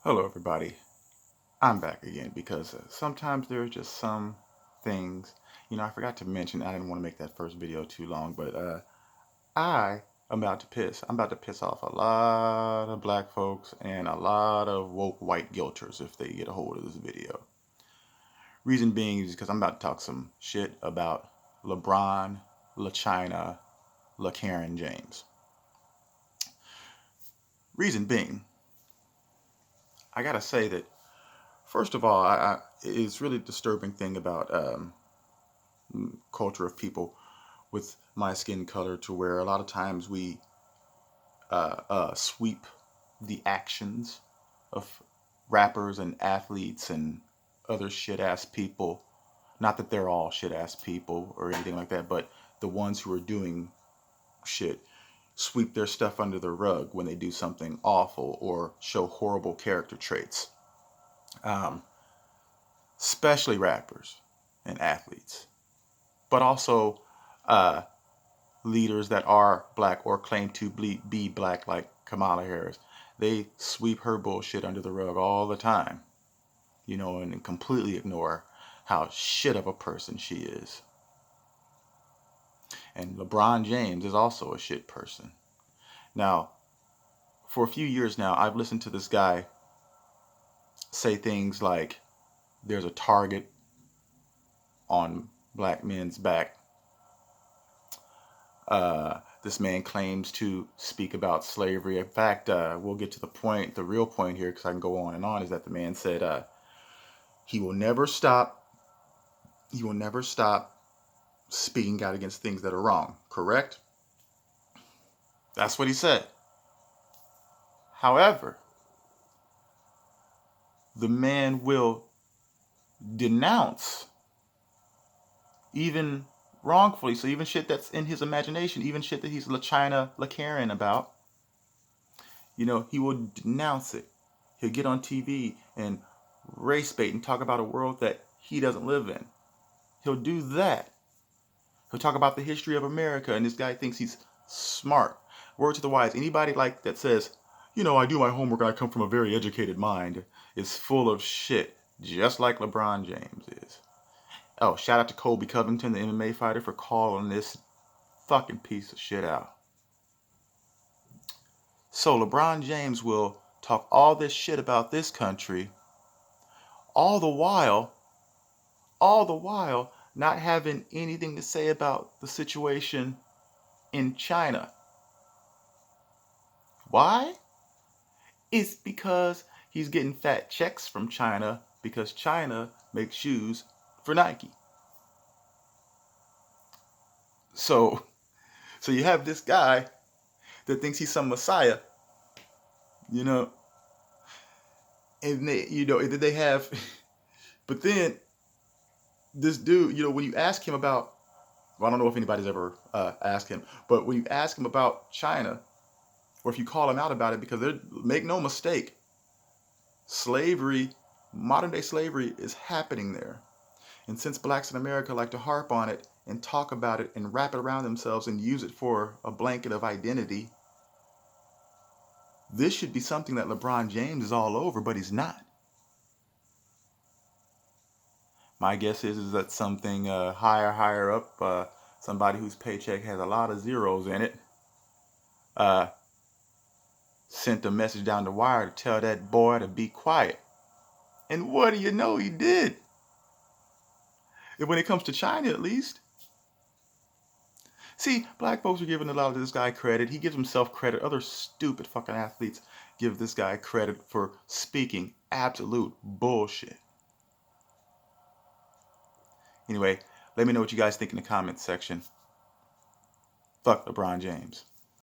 Hello, everybody. I'm back again because sometimes there are just some things, I forgot to mention, I didn't want to make that first video too long, but I am about to piss. I'm about to piss off a lot of black folks and a lot of woke white guilters if they get a hold of this video. Reason being is because I'm about to talk some shit about LeBron, LaChina, LaKaren James. Reason being, I gotta say that first of all, it's really disturbing thing about culture of people with my skin color to where a lot of times we sweep the actions of rappers and athletes and other shit ass people. Not that they're all shit ass people or anything like that, but the ones who are doing shit sweep their stuff under the rug when they do something awful or show horrible character traits. Um, Especially rappers and athletes, but also uh, leaders that are black or claim to be black, like Kamala Harris. They sweep her bullshit under the rug all the time, and completely ignore how shit of a person she is. And LeBron James is also a shit person. Now, for a few years now, I've listened to this guy say things like there's a target on black men's back. This man claims to speak about slavery. In fact, we'll get to the point, the real point here, because I can go on and on, is that the man said he will never stop, he will never stop speaking out against things that are wrong. Correct? That's what he said. However, the man will denounce, even wrongfully, so even shit that's in his imagination, even shit that he's LaChina, LaKaren about, he will denounce it. He'll get on TV and race bait and talk about a world that he doesn't live in. He'll do that. He'll talk about the history of America, and this guy thinks he's smart. Word to the wise, anybody like that says, I do my homework and I come from a very educated mind, is full of shit, just like LeBron James is. Oh, shout out to Colby Covington, the MMA fighter, for calling this fucking piece of shit out. So LeBron James will talk all this shit about this country, all the while, not having anything to say about the situation in China. Why? It's because he's getting fat checks from China because China makes shoes for Nike. So you have this guy that thinks he's some messiah, you know, and they have, but then this dude, when you ask him about, well, I don't know if anybody's ever asked him, but when you ask him about China, or if you call him out about it, because make no mistake, slavery, modern day slavery is happening there. And since blacks in America like to harp on it and talk about it and wrap it around themselves and use it for a blanket of identity, this should be something that LeBron James is all over, but he's not. My guess is that something higher up, somebody whose paycheck has a lot of zeros in it, uh, sent a message down the wire to tell that boy to be quiet. And what do you know he did? When it comes to China, at least. See, black folks are giving a lot of this guy credit. He gives himself credit. Other stupid fucking athletes give this guy credit for speaking absolute bullshit. Anyway, let me know what you guys think in the comments section. Fuck LeBron James.